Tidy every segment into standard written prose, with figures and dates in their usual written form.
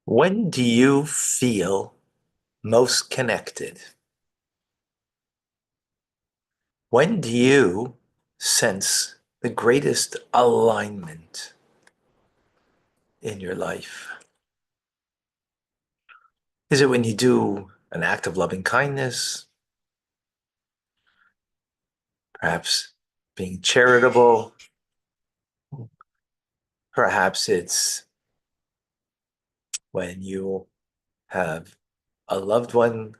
When do you feel most connected? When do you sense the greatest alignment in your life? Is it when you do an act of loving kindness, perhaps being charitable? Perhaps it's when you have a loved one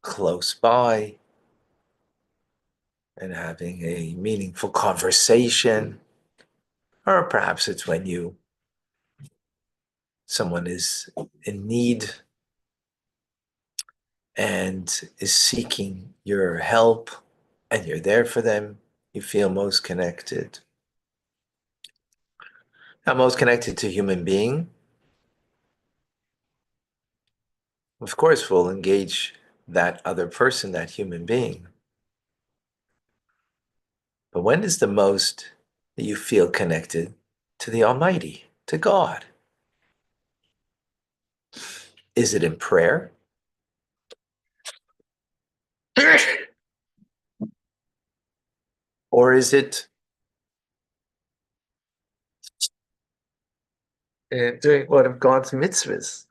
close by and having a meaningful conversation. Or perhaps it's when someone is in need and is seeking your help and you're there for them, you feel most connected. Now, most connected to a human being, of course, will engage that other person, that human being. But when is the most that you feel connected to the Almighty, to God? Is it in prayer? Or is it doing one of God's mitzvahs?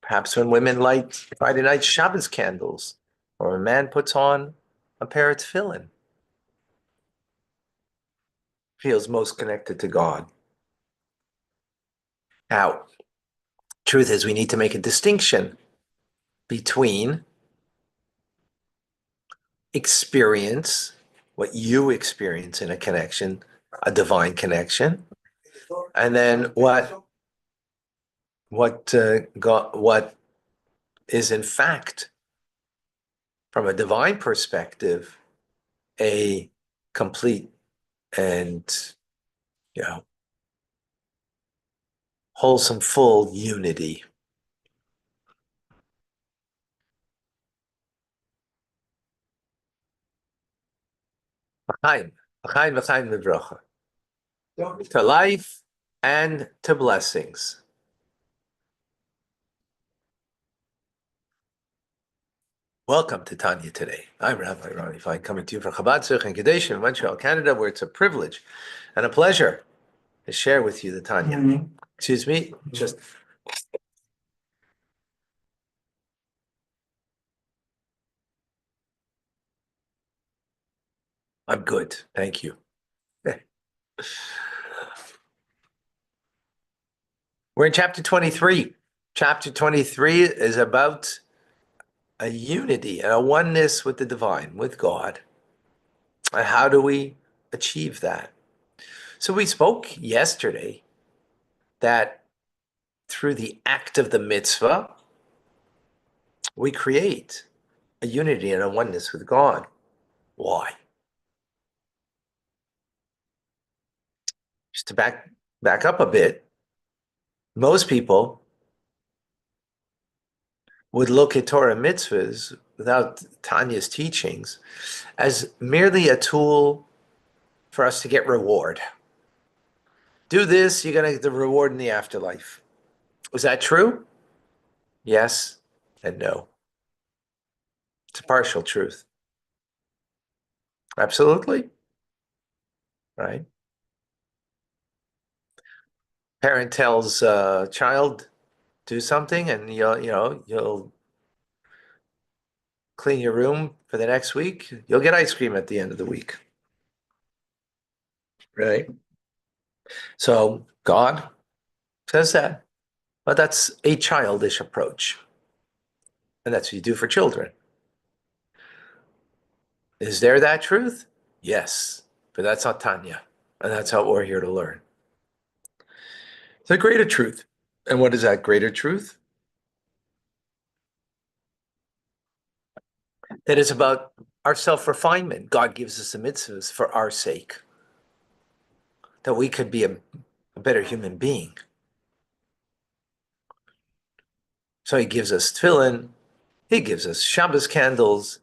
Perhaps when women light Friday night Shabbos candles, or a man puts on a pair of tefillin, feels most connected to God. Now, truth is, we need to make a distinction between experience, what you experience in a connection, a divine connection, and then what is in fact, from a divine perspective, a complete and wholesome, full unity. L'chaim, l'chaim, l'chaim, l'bracha. To life and to blessings. Welcome to Tanya today. I'm Rabbi Ronnie Fine, coming to you from Chabad Tzich in Kadesh in Montreal, Canada, where it's a privilege and a pleasure to share with you the Tanya. Excuse me, just I'm good, thank you. We're in chapter 23. Chapter 23 is about a unity and a oneness with the divine, with God. And how do we achieve that? So we spoke yesterday that through the act of the mitzvah, we create a unity and a oneness with God. Why? Just to back up a bit, most people would look at Torah mitzvahs without Tanya's teachings as merely a tool for us to get reward. Do this, you're going to get the reward in the afterlife. Was that true? Yes and no. It's a partial truth. Absolutely. Right? Parent tells child, do something and you'll clean your room for the next week. You'll get ice cream at the end of the week. Right? So God says that. But that's a childish approach. And that's what you do for children. Is there that truth? Yes. But that's not Tanya. And that's how we're here to learn. It's a greater truth. And what is that greater truth? That is about our self-refinement. God gives us the mitzvahs for our sake. That we could be a better human being. So he gives us tefillin, he gives us Shabbos candles,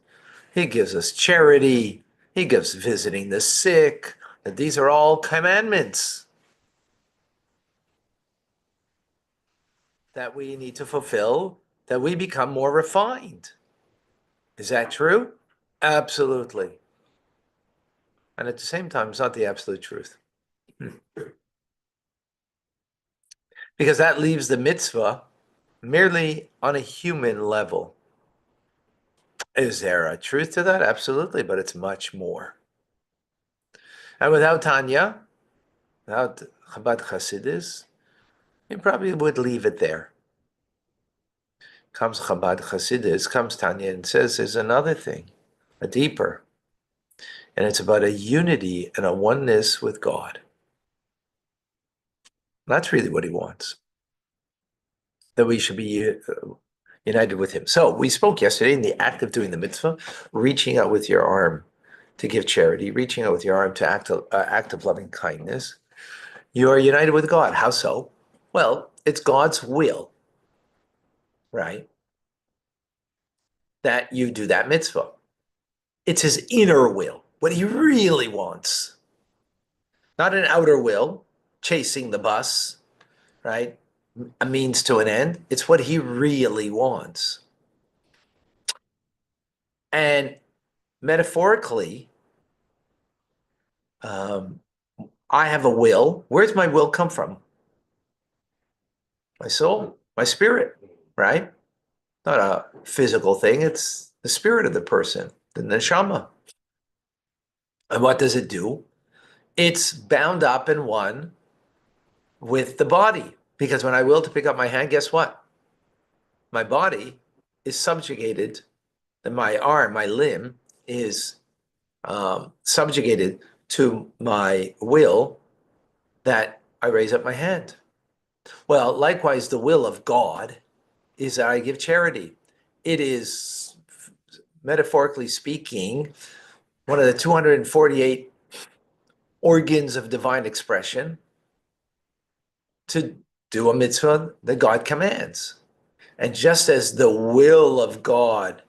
he gives us charity, he gives visiting the sick. That these are all commandments. that we need to fulfill, that we become more refined. Is that true? Absolutely. And at the same time, it's not the absolute truth. Because that leaves the mitzvah merely on a human level. Is there a truth to that? Absolutely, but it's much more. And without Tanya, without Chabad Hasidus, you probably would leave it there. Comes Chabad Hasidus, comes Tanya and says there's another thing, a deeper. And it's about a unity and a oneness with God. That's really what he wants. That we should be united with him. So we spoke yesterday in the act of doing the mitzvah, reaching out with your arm to give charity, reaching out with your arm to act of loving kindness. You are united with God. How so? Well, it's God's will, right? That you do that mitzvah. It's his inner will, what he really wants. Not an outer will, chasing the bus, right? A means to an end. It's what he really wants. And metaphorically, I have a will. Where's my will come from? My soul, my spirit, right? Not a physical thing. It's the spirit of the person, the neshama. And what does it do? It's bound up in one with the body. Because when I will to pick up my hand, guess what? My body is subjugated, and my arm, my limb, is subjugated to my will that I raise up my hand. Well, likewise, the will of God is that I give charity. It is, metaphorically speaking, one of the 248 organs of divine expression to do a mitzvah that God commands. And just as the will of God,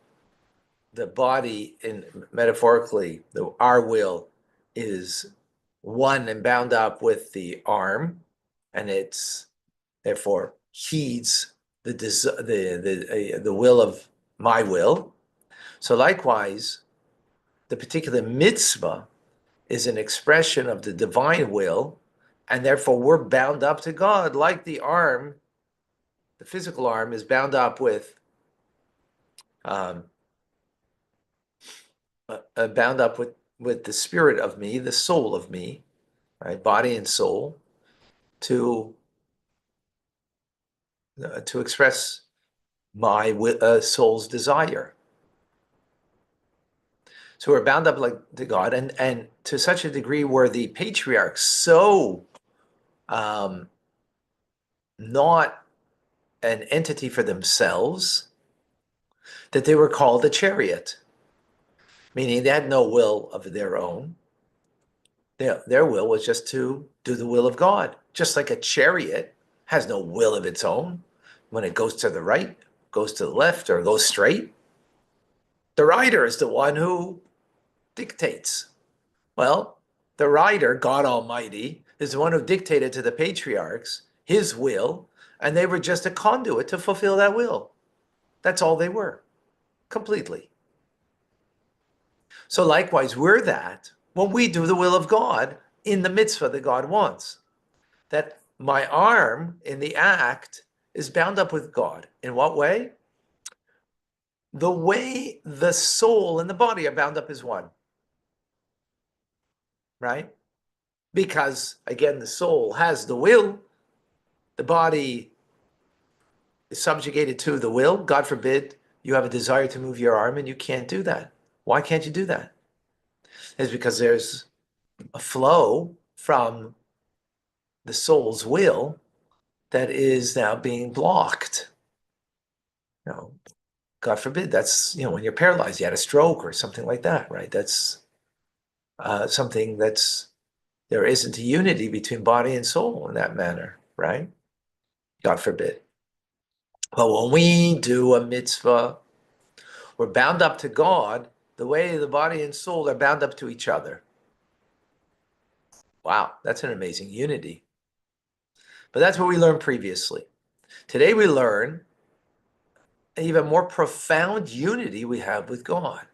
the body, in metaphorically, our will is one and bound up with the arm, and it's therefore heeds the will of my will. So likewise, the particular mitzvah is an expression of the divine will, and therefore we're bound up to God, like the arm, the physical arm is bound up with with the spirit of me, the soul of me, right, body and soul, to express my soul's desire. So we're bound up like to God, and to such a degree where the patriarchs so not an entity for themselves that they were called a chariot, meaning they had no will of their own. Their will was just to do the will of God, just like a chariot has no will of its own. When it goes to the right, goes to the left, or goes straight, the rider is the one who dictates. Well, the rider, God Almighty, is the one who dictated to the patriarchs his will, and they were just a conduit to fulfill that will. That's all they were, completely. So likewise, we're that when we do the will of God in the mitzvah that God wants. That my arm in the act is bound up with God. In what way? The way the soul and the body are bound up as one. Right? Because, again, the soul has the will, the body is subjugated to the will. God forbid you have a desire to move your arm and you can't do that. Why can't you do that? It's because there's a flow from the soul's will that is now being blocked. God forbid, that's, when you're paralyzed, you had a stroke or something like that, right? That's something there isn't a unity between body and soul in that manner, right? God forbid. But when we do a mitzvah, we're bound up to God the way the body and soul are bound up to each other. Wow, that's an amazing unity. But that's what we learned previously. Today we learn an even more profound unity we have with God.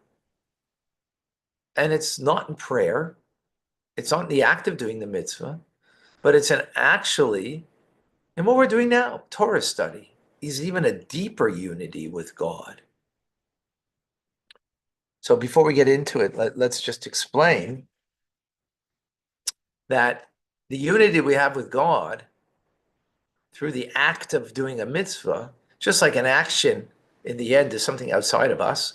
And it's not in prayer. It's not in the act of doing the mitzvah, but it's an actually, and what we're doing now, Torah study, is even a deeper unity with God. So before we get into it, let's just explain that the unity we have with God through the act of doing a mitzvah, just like an action in the end is something outside of us,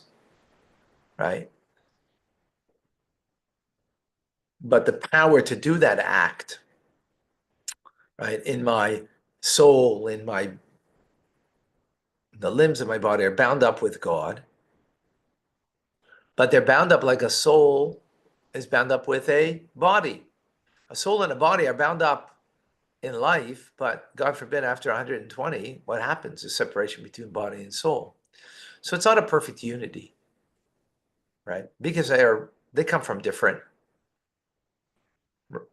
right? But the power to do that act, right, in my soul, the limbs of my body are bound up with God, but they're bound up like a soul is bound up with a body. A soul and a body are bound up in life, but God forbid, after 120, what happens is separation between body and soul. So it's not a perfect unity, right? Because they come from different,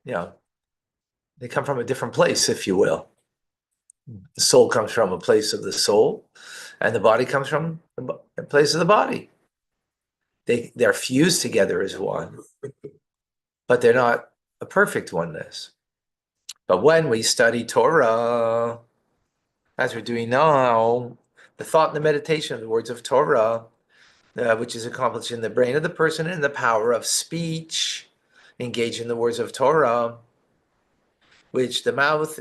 they come from a different place, if you will. The soul comes from a place of the soul, and the body comes from a place of the body. They're fused together as one, but they're not a perfect oneness. But when we study Torah, as we're doing now, the thought and the meditation of the words of Torah, which is accomplished in the brain of the person in the power of speech, engage in the words of Torah, which the mouth,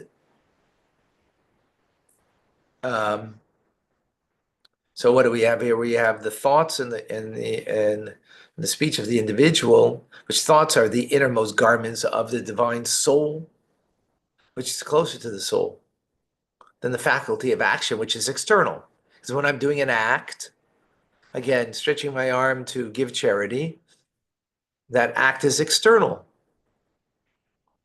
so what do we have here? We have the thoughts and the speech of the individual, which thoughts are the innermost garments of the divine soul, which is closer to the soul than the faculty of action, which is external. Because when I'm doing an act, again, stretching my arm to give charity, that act is external.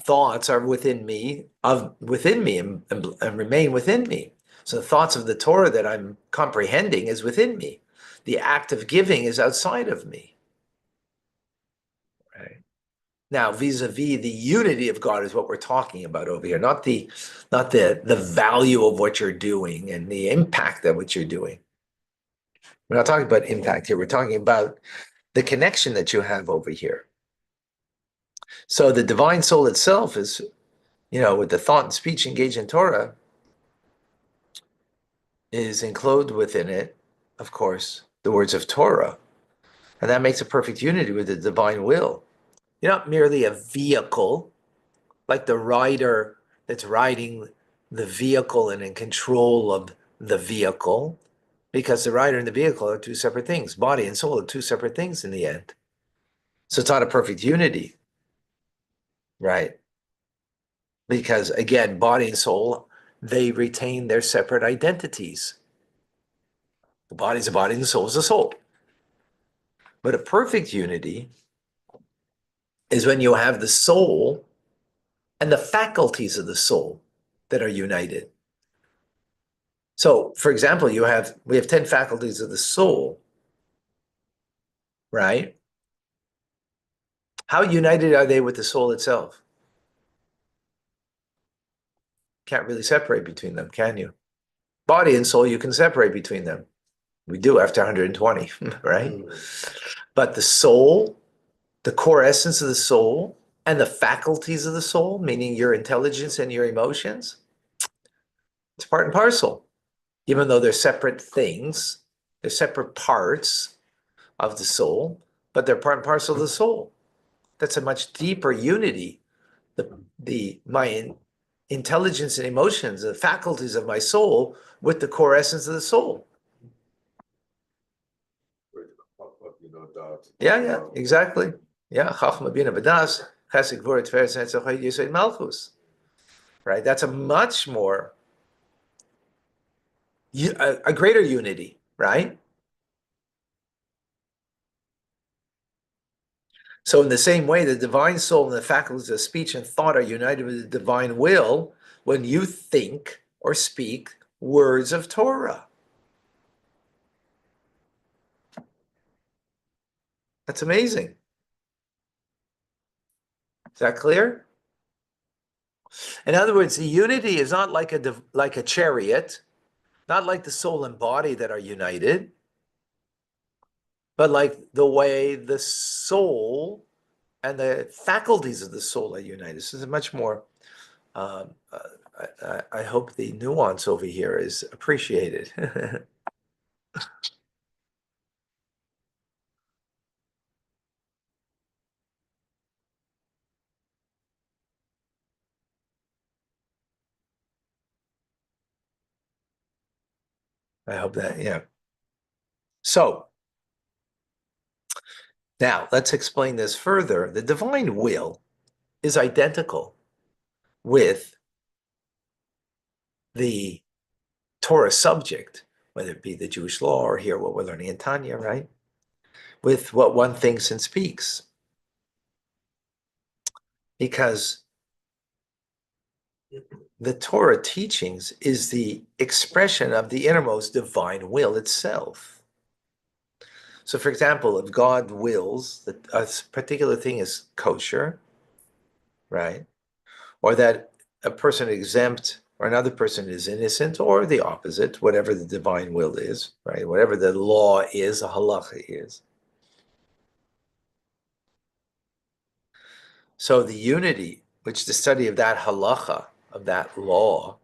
Thoughts are within me, and remain within me. So the thoughts of the Torah that I'm comprehending is within me. The act of giving is outside of me. Right? Now, vis-a-vis the unity of God is what we're talking about over here, not the value of what you're doing and the impact of what you're doing. We're not talking about impact here. We're talking about the connection that you have over here. So the divine soul itself is, with the thought and speech engaged in Torah, is enclosed within it, of course, the words of Torah. And that makes a perfect unity with the divine will. You're not merely a vehicle, like the rider that's riding the vehicle and in control of the vehicle, because the rider and the vehicle are two separate things. Body and soul are two separate things in the end. So it's not a perfect unity, right? Because again, body and soul, they retain their separate identities. The body's a body and the soul is a soul. But a perfect unity is when you have the soul and the faculties of the soul that are united. So, for example, we have 10 faculties of the soul, right? How united are they with the soul itself? Can't really separate between them, can you? Body and soul, you can separate between them. We do after 120, right? But the soul, the core essence of the soul, and the faculties of the soul, meaning your intelligence and your emotions, it's part and parcel. Even though they're separate things, they're separate parts of the soul, but they're part and parcel of the soul. That's a much deeper unity. My intelligence and emotions, the faculties of my soul, with the core essence of the soul. Yeah, exactly. Yeah, Chachma Bina B'das, Chesed Gvura Tiferes Netzach Yesod Malchus. Right, that's a much more a greater unity, right? So in the same way, the divine soul and the faculties of speech and thought are united with the divine will when you think or speak words of Torah. That's amazing. Is that clear? In other words, the unity is not like a chariot Not like the soul and body that are united, but like the way the soul and the faculties of the soul are united. This is a much more, um, I hope the nuance over here is appreciated. I hope that, yeah. So now let's explain this further. The divine will is identical with the Torah subject, whether it be the Jewish law or here what we're learning in Tanya, right? With what one thinks and speaks. Because the Torah teachings is the expression of the innermost divine will itself. So, for example, if God wills that a particular thing is kosher, right? Or that a person is exempt or another person is innocent, or the opposite, whatever the divine will is, right? Whatever the law is, a halacha is. So the unity, which the study of that halacha, of that law,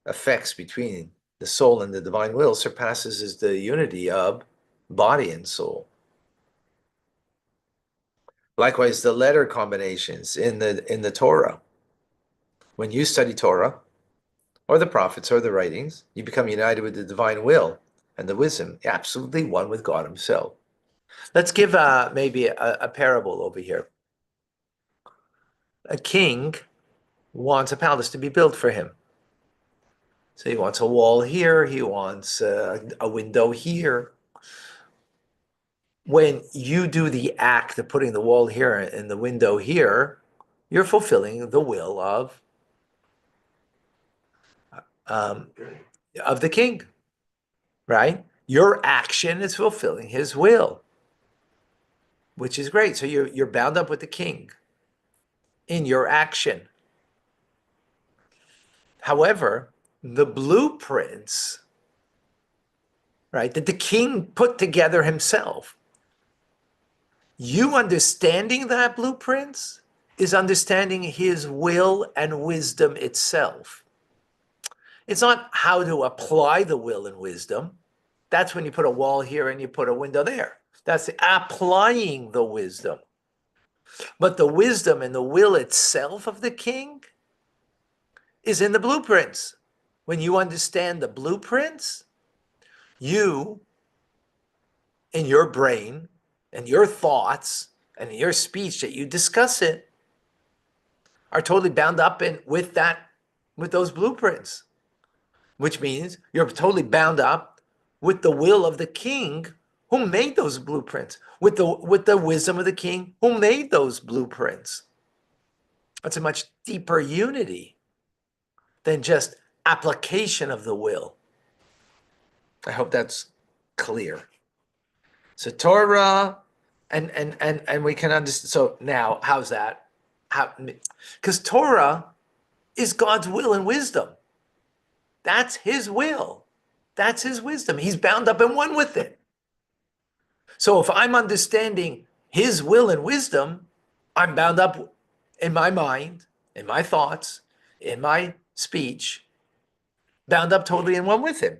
affects between the soul and the divine will surpasses is the unity of body and soul. Likewise, the letter combinations in the Torah. When you study Torah, or the prophets, or the writings, you become united with the divine will and the wisdom, absolutely one with God himself. Let's give maybe a parable over here. A king wants a palace to be built for him. So he wants a wall here, he wants a window here. When you do the act of putting the wall here and the window here, you're fulfilling the will um, of the king, right? Your action is fulfilling his will, which is great. So you're bound up with the king in your action. However, the blueprints, right, that the king put together himself, you understanding that blueprints is understanding his will and wisdom itself. It's not how to apply the will and wisdom. That's when you put a wall here and you put a window there. That's applying the wisdom. But the wisdom and the will itself of the king is in the blueprints. When you understand the blueprints, you, in your brain and your thoughts and in your speech that you discuss it, are totally bound up with those blueprints, which means you're totally bound up with the will of the king who made those blueprints, with the wisdom of the king who made those blueprints. That's a much deeper unity than just application of the will. I hope that's clear. So Torah, and we can understand. So now, how's that? How? Because Torah is God's will and wisdom. That's his will. That's his wisdom. He's bound up in one with it. So if I'm understanding his will and wisdom, I'm bound up in my mind, in my thoughts, in my speech, bound up totally in one with him,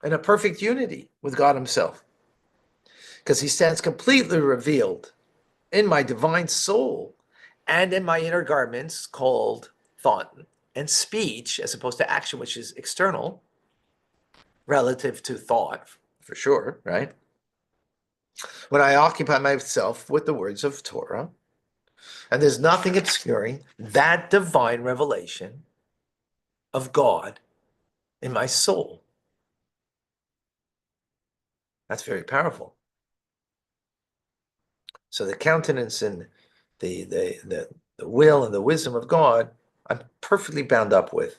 in a perfect unity with God himself. Because he stands completely revealed in my divine soul and in my inner garments called thought and speech, as opposed to action, which is external relative to thought, for sure, right? When I occupy myself with the words of Torah, and there's nothing obscuring that divine revelation of God in my soul. That's very powerful. So the countenance and the will and the wisdom of God, I'm perfectly bound up with.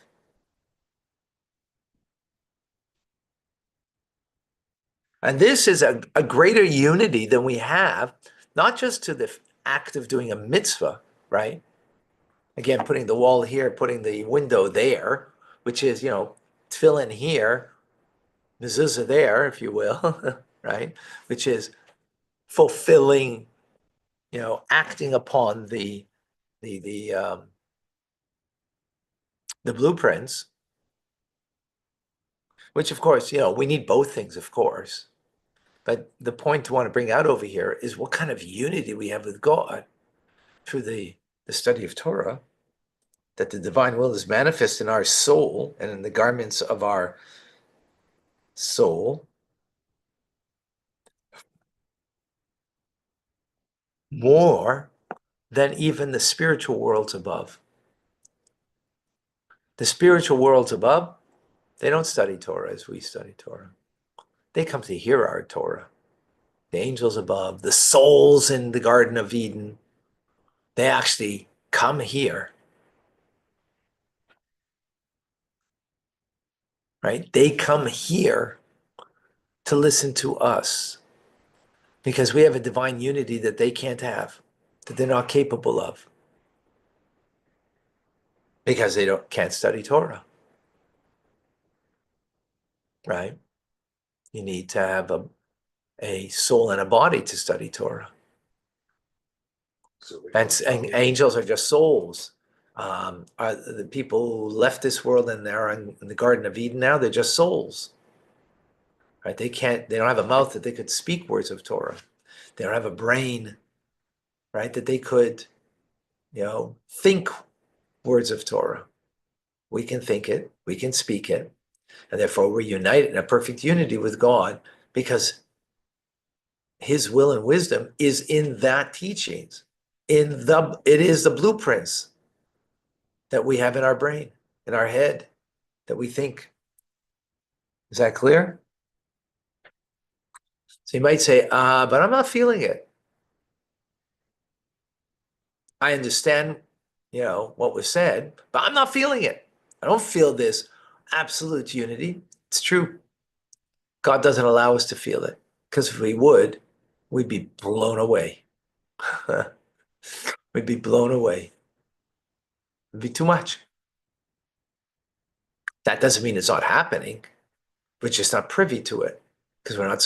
And this is a greater unity than we have, not just to the act of doing a mitzvah, right? Again, putting the wall here, putting the window there, which is, fill in here, mezuzah there, if you will, right? Which is fulfilling, acting upon the the um, the blueprints. Which, of course, we need both things, of course. But the point I want to bring out over here is what kind of unity we have with God through the study of Torah, that the divine will is manifest in our soul and in the garments of our soul more than even the spiritual worlds above. The spiritual worlds above, they don't study Torah as we study Torah. They come to hear our Torah. The angels above, the souls in the Garden of Eden, they actually come here, right? They come here to listen to us because we have a divine unity that they can't have, that they're not capable of, because they can't study Torah, right? You need to have a soul and a body to study Torah. So And angels are just souls. Are the people who left this world and they're in the Garden of Eden now? They're just souls, right? They don't have a mouth that they could speak words of Torah. They don't have a brain, right, that they could, think words of Torah. We can think it, we can speak it, and therefore we're united in a perfect unity with God because his will and wisdom is in that teachings. It is the blueprints that we have in our brain, in our head, that we think. Is that clear? So you might say, but I'm not feeling it. I understand, what was said, but I'm not feeling it. I don't feel this absolute unity. It's true. God doesn't allow us to feel it, because if we would, we'd be blown away. We'd be blown away. It'd be too much. That doesn't mean it's not happening. We're just not privy to it because we're not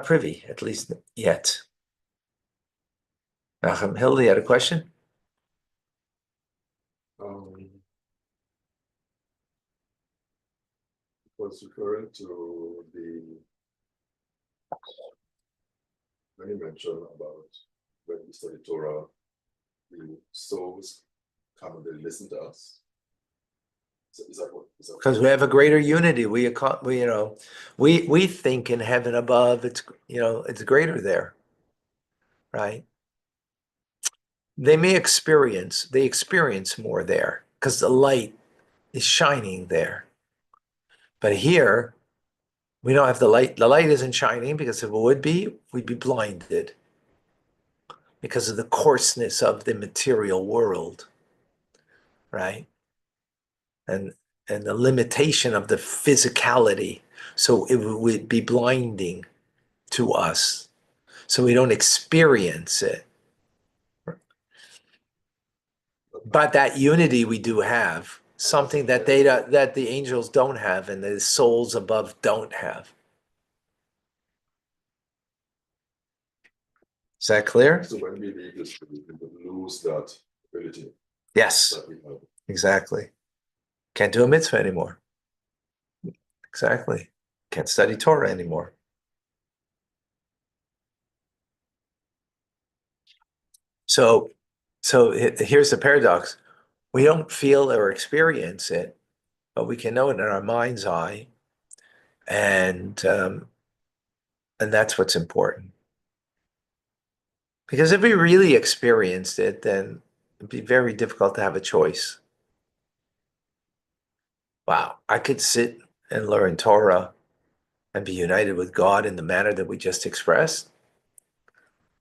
privy, at least yet. Hildy had a question? Was referring to when you mentioned about when we study Torah, the souls come and they listen to us. Is that what? Because we have a greater unity. We think in heaven above, it's greater there, right? They experience more there because the light is shining there. But here, we don't have the light. The light isn't shining because if it would be, we'd be blinded because of the coarseness of the material world, right? And the limitation of the physicality. So it would be blinding to us. So we don't experience it. But that unity we do have, something that that the angels don't have and the souls above don't have. Is that clear? So when we leave this, we lose that ability Yes, that we have. exactly. Can't do a mitzvah anymore. Exactly. Can't study Torah anymore. So here's the paradox. We don't feel or experience it, but we can know it in our mind's eye, and that's what's important. Because if we really experienced it, then it'd be very difficult to have a choice. Wow, I could sit and learn Torah and be united with God in the manner that we just expressed.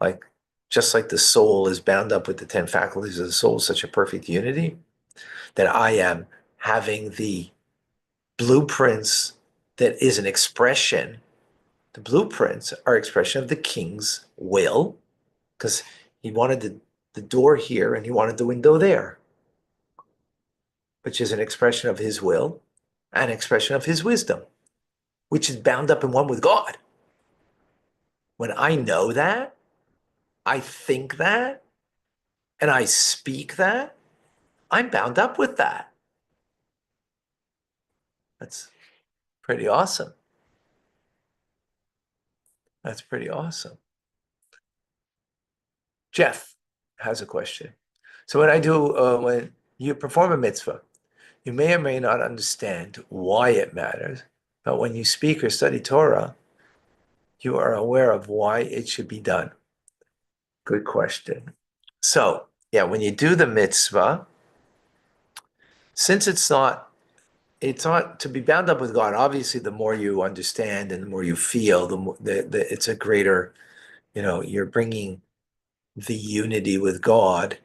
Like, just like the soul is bound up with the 10 faculties of the soul, such a perfect unity, that I am having the blueprints that is an expression. The blueprints are expression of the king's will, because he wanted the door here and he wanted the window there. which is an expression of his will, an expression of his wisdom, which is bound up in one with God. When I know that, I think that, and I speak that, I'm bound up with that. That's pretty awesome. That's pretty awesome. Jeff has a question. So when you perform a mitzvah, you may or may not understand why it matters, but when you speak or study Torah, you are aware of why it should be done. Good question. So, yeah, when you do the mitzvah, since it's not to be bound up with God. Obviously, the more you understand and the more you feel, the more it's a greater, you're bringing the unity with God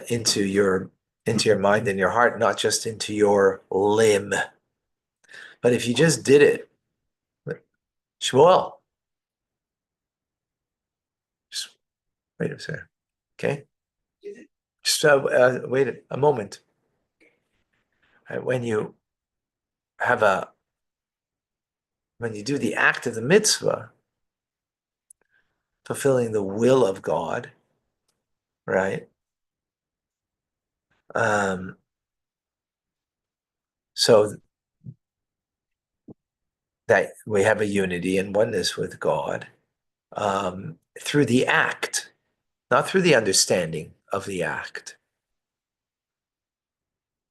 into your mind and your heart, not just into your limb. But if you just did it, Shmuel, just wait a second, okay? So wait a moment. When you do the act of the mitzvah, fulfilling the will of God, right? So that we have a unity and oneness with God through the act, not through the understanding of the act.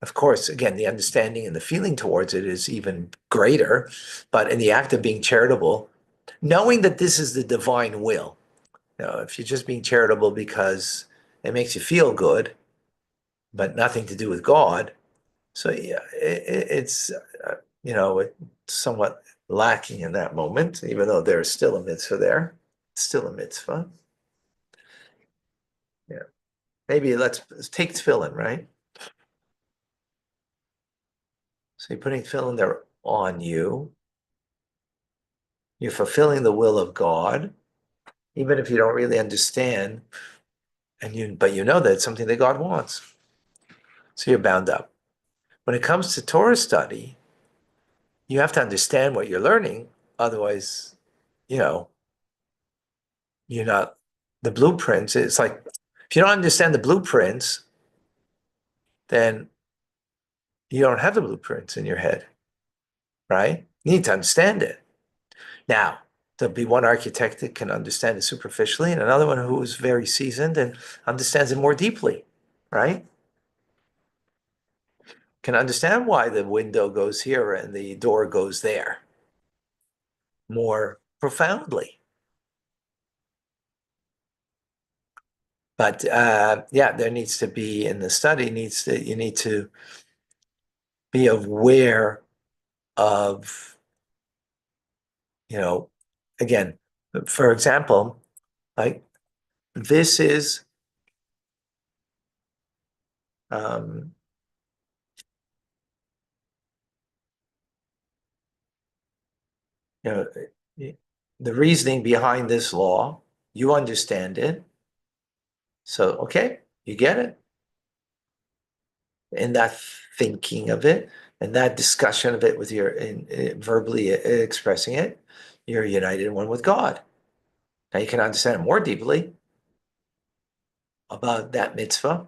Of course, again, the understanding and the feeling towards it is even greater, but in the act of being charitable, knowing that this is the divine will. If you're just being charitable because it makes you feel good, but nothing to do with God, so yeah, it's somewhat lacking in that moment, even though there's still a mitzvah there. It's still a mitzvah. Yeah. Maybe let's take tefillin, right? So you're putting tefillin there on you. You're fulfilling the will of God, even if you don't really understand, but you know that it's something that God wants. So you're bound up. When it comes to Torah study, you have to understand what you're learning. Otherwise, you're not the blueprints. It's like if you don't understand the blueprints, then you don't have the blueprints in your head, right? You need to understand it. Now, there'll be one architect that can understand it superficially and another one who is very seasoned and understands it more deeply, right? Can understand why the window goes here and the door goes there more profoundly. But yeah, there needs to be in the study you need to be aware of, again, for example, like this is um, the reasoning behind this law, you understand it. So, okay, you get it. And that thinking of it and that discussion of it with verbally expressing it, you're united in one with God. Now you can understand it more deeply about that mitzvah,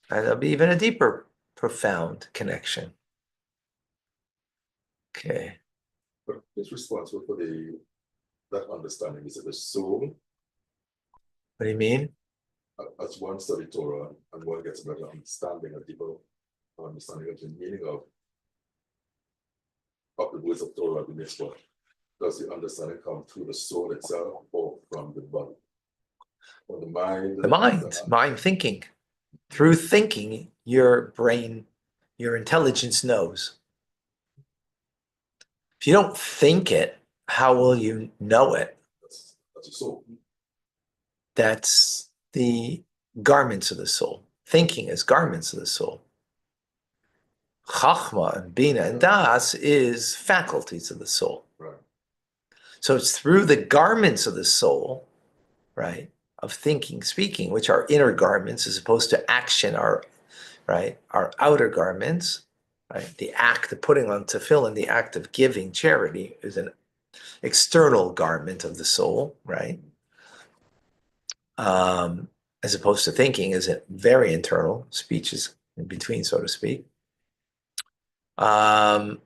and there'll be even a deeper, profound connection. Okay. But it's responsible for that understanding. Is it the soul? What do you mean? As one study Torah and one gets a better understanding, a deeper understanding of the meaning of the words of Torah, the mitzvah, does the understanding come through the soul itself or from the body? Or the mind? The mind thinking. Through thinking, your brain, your intelligence knows. If you don't think it, how will you know it? That's a soul. That's the garments of the soul. Thinking is garments of the soul. Chachma and Bina and Das is faculties of the soul. Right. So it's through the garments of the soul, right, of thinking, speaking, which are inner garments as opposed to action, our right, are outer garments, right? The act of putting on tefillin, the act of giving charity is an external garment of the soul, right? Um, as opposed to thinking is it very internal, speech is in between, so to speak. Um,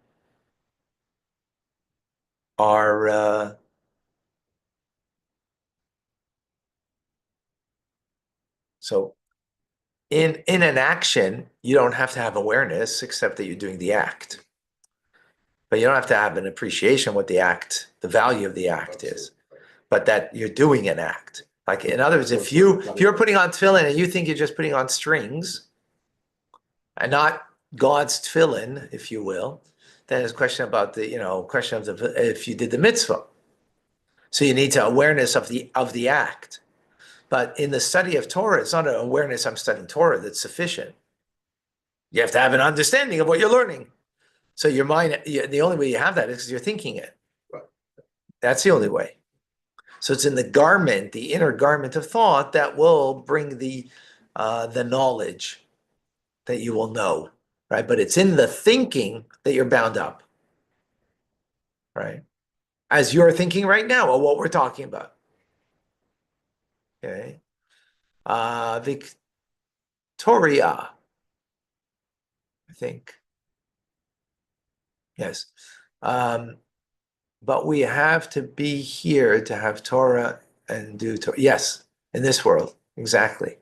are so in an action, you don't have to have awareness except that you're doing the act. But you don't have to have an appreciation what the act, the value of the act is, but that you're doing an act. Like in other words, if you're putting on tefillin and you think you're just putting on strings and not God's tefillin, if you will, then it's a question about the, question of the if you did the mitzvah. So you need to awareness of the act. But in the study of Torah, it's not an awareness I'm studying Torah that's sufficient. You have to have an understanding of what you're learning. So your mind, the only way you have that is because you're thinking it. That's the only way. So it's in the garment, the inner garment of thought, that will bring the knowledge that you will know, right? But it's in the thinking that you're bound up, right? As you're thinking right now of what we're talking about. Okay. Victoria, I think. Yes. But we have to be here to have Torah and do Torah. Yes, in this world. Exactly.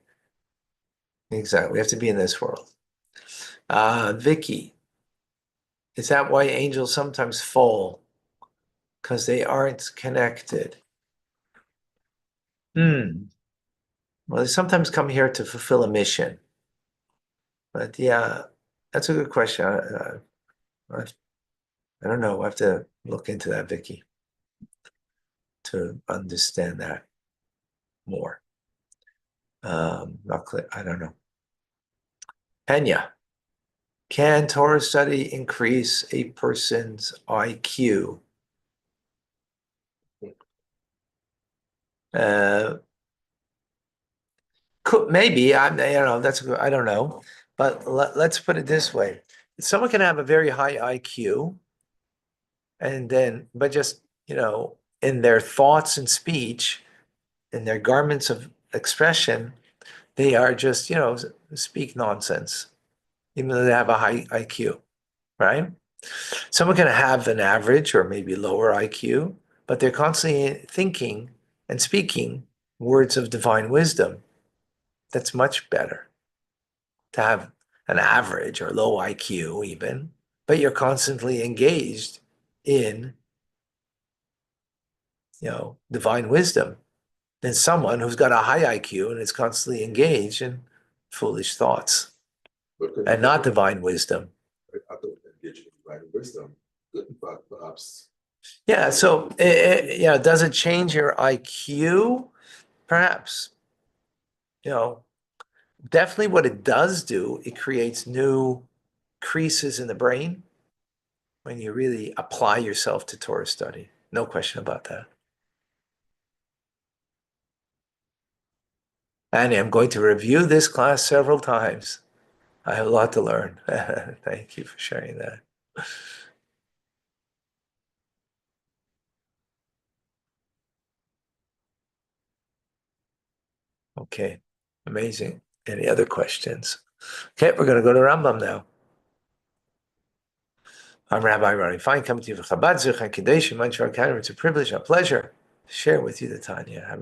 Exactly. We have to be in this world. Vicky, is that why angels sometimes fall? Because they aren't connected. Well, they sometimes come here to fulfill a mission. But yeah, that's a good question. I don't know. I have to look into that, Vicky, to understand that more. Not clear. I don't know. Tanya, can Torah study increase a person's IQ? Maybe I don't know, but let's put it this way: someone can have a very high IQ, and then, but just in their thoughts and speech, in their garments of expression, they are just speak nonsense, even though they have a high IQ, right? Someone can have an average or maybe lower IQ, but they're constantly thinking and speaking words of divine wisdom. That's much better to have an average or low IQ even, but you're constantly engaged in, divine wisdom than someone who's got a high IQ and is constantly engaged in foolish thoughts and not divine wisdom. I thought engaging in divine wisdom could, in fact, perhaps. Yeah, so does it change your IQ? Perhaps. Definitely what it does do, it creates new creases in the brain when you really apply yourself to Torah study. No question about that. And I'm going to review this class several times. I have a lot to learn. Thank you for sharing that. Okay, amazing. Any other questions? Okay, we're going to go to Rambam now. I'm Rabbi Ronnie Fine, coming to you from Chabad Zuch and Kadesh, Manchar Academy. It's a privilege, a pleasure to share with you the Tanya. Have